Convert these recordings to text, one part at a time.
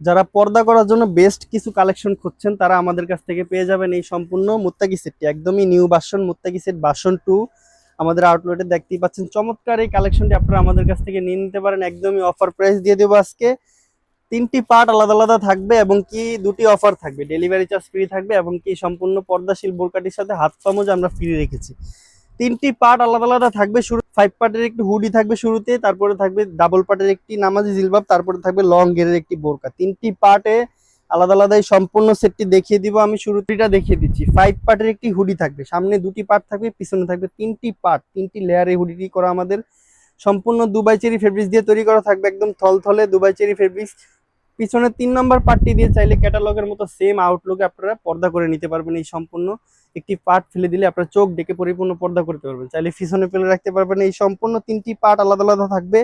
যারা পর্দা করার জন্য বেস্ট কিছু কালেকশন খুঁজছেন তারা আমাদের কাছ থেকে পেয়ে যাবেন এই সম্পূর্ণ মুত্তাকি সেটটি। একদমই নিউ ভার্সন মুত্তাকি সেট ভার্সন 2 আমাদের আউটলেটে দেখতেই পাচ্ছেন। চমৎকার এই কালেকশনটি আপনারা আমাদের কাছ থেকে নিয়ে নিতে পারেন। একদমই অফার প্রাইস দিয়ে দেবো আজকে। 3টি পার্ট আলাদা আলাদা থাকবে এবং কি 2টি অফার থাকবে, ডেলিভারি চার্জ ফ্রি থাকবে এবং কি সম্পূর্ণ পর্দাশীল বোরকাটির সাথে হাত পা মোজা আমরা ফ্রি রেখেছি। 3টি পার্ট আলাদা আলাদা থাকবে। শুরু 5 পার্টের একটি হুডি থাকবে শুরুতে, তারপরে থাকবে ডাবল পার্টের একটি নামাজি জিলবাব, তারপরে থাকবে লং গেরের একটি বোরকা। 3টি পার্টে আলাদা আলাদা এই সম্পূর্ণ সেটটি দেখিয়ে দিব। আমি শুরুটা দেখিয়ে দিচ্ছি। 5 পার্টের একটি হুডি থাকবে, সামনে 2টি পার্ট থাকবে, পিছনে থাকবে 3টি পার্ট, 3টি লেয়ারে হুডিটি করা আমাদের সম্পূর্ণ দুবাই চেরি ফেব্রিক্স দিয়ে তৈরি করা থাকবে, একদম থলথলে দুবাই চেরি ফেব্রিক্স। পিছনে 3 নম্বর পার্টটি দিয়ে চাইলে ক্যাটালগের মতো সেম আউটলুকে আপনারা পর্দা করে নিতে পারবেন। এই সম্পূর্ণ একটি পার্ট ফেলে দিলে আপনার চোখ ডেকে পরিপূর্ণ পর্দা করতে পারবেন, চাইলে পিছনে ফেলে রাখতে পারবেন। এই সম্পূর্ণ 3টি পার্ট আলাদা আলাদা থাকবে।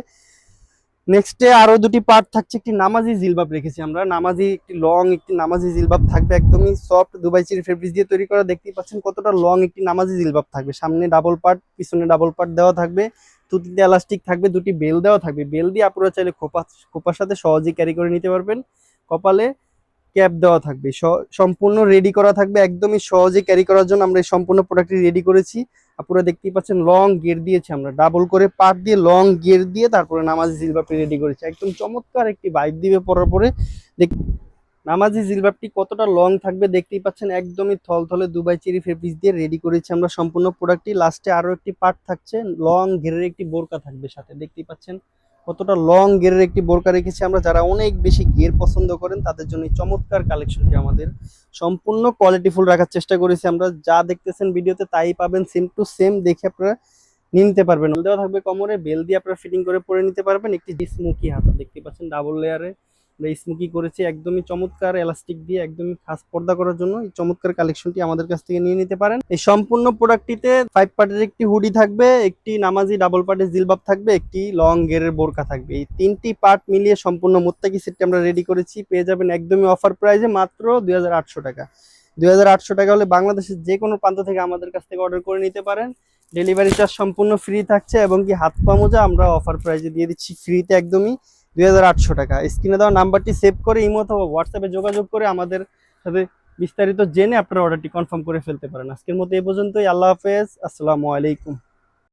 নেক্সটে আরো 2টি পার্ট থাকছে। একটি নামাজি জিলবাব রেখেছি আমরা, নামাজি একটি লং একটি নামাজি জিলবাব থাকবে, একদমই সফট দুবাই চেরি ফেব্রিক্স দিয়ে তৈরি করা। দেখতেই পাচ্ছেন কতটা লং একটি নামাজি জিলবাব থাকবে, সামনে ডাবল পার্ট, পিছনে ডাবল পার্ট দেওয়া থাকবে, তুতিতে এলাস্টিক থাকবে, 2টি বেল দেওয়া থাকবে। বেল দিয়ে আপনারা চাইলে খোপার সাথে সহজেই ক্যারি করে নিতে পারবেন। কপালে ক্যাপ দেওয়া থাকবে, সম্পূর্ণ রেডি করা থাকবে, একদমই সহজে ক্যারি করার জন্য আমরা এই সম্পূর্ণ প্রোডাক্টটি রেডি করেছি। আপনারা দেখতেই পাচ্ছেন লং গিয়ার দিয়েছি আমরা, ডাবল করে পার্ট দিয়ে লং গিয়ার দিয়ে তারপরে নামাজি জিলবাবটি রেডি করেছি। একদম চমৎকার একটি ভাইব দিবে পরার পরে। নামাজি জিলবাবটি কতটা লং থাকবে দেখতেই পাচ্ছেন, একদমই থলথলে দুবাই চেরি ফেব্রিক্স দিয়ে রেডি করেছি আমরা সম্পূর্ণ প্রোডাক্টটি। লাস্টে আরো একটি পার্ট থাকছে, লং ঘেরের একটি বোরকা থাকবে সাথে। দেখতেই পাচ্ছেন কতটা লং গেরের একটি বোরকা রেখেছি আমরা। যারা অনেক বেশি গের পছন্দ করেন তাদের জন্য এই চমৎকার কালেকশনটি আমাদের সম্পূর্ণ কোয়ালিটিফুল রাখার চেষ্টা করেছি আমরা। যা দেখতেছেন ভিডিওতে তাই পাবেন, সেম টু সেম দেখে আপনারা নিয়ে নিতে পারবেন। দেওয়া থাকবে কোমরে, বেল দিয়ে আপনারা ফিটিং করে পরে নিতে পারবেন। একটি স্মোকি হাতা দেখতে পাচ্ছেন ডাবল লেয়ারে আমরা স্মোকি করেছি, একদমই চমৎকার এলাস্টিক দিয়ে একদমই খাস পর্দা করার জন্য এই চমৎকার কালেকশনটি আমাদের কাছ থেকে নিয়ে নিতে পারেন। এই সম্পূর্ণ প্রোডাক্টটিতে 5 পার্টের একটি হুডি থাকবে, একটি নামাজি ডাবল পার্টের জিলবাব থাকবে, একটি লং গেরের বোরকা থাকবে। এই 3টি পার্ট মিলিয়ে সম্পূর্ণ মুত্তাকি সেটটি আমরা রেডি করেছি। পেয়ে যাবেন একদমই অফার প্রাইসে মাত্র 2800 টাকা। 2800 টাকা হলে বাংলাদেশের যে কোনো প্রান্ত থেকে আমাদের কাছ থেকে অর্ডার করে নিতে পারেন। ডেলিভারি চার্জ সম্পূর্ণ ফ্রি থাকছে এবং কি হাত পা মোজা আমরা অফার প্রাইসে দিয়ে দিচ্ছি ফ্রিতে, একদমই 2800 টাকা। স্ক্রিনে দেওয়া নাম্বারটি সেভ করে ইমো অথবা হোয়াটসঅ্যাপে যোগাযোগ করে আমাদের সাথে বিস্তারিত জেনে আপনারা অর্ডারটি কনফার্ম করে ফেলতে পারেন। আজকের মতো এই পর্যন্তই। আল্লাহ হাফেজ, আসসালামু আলাইকুম।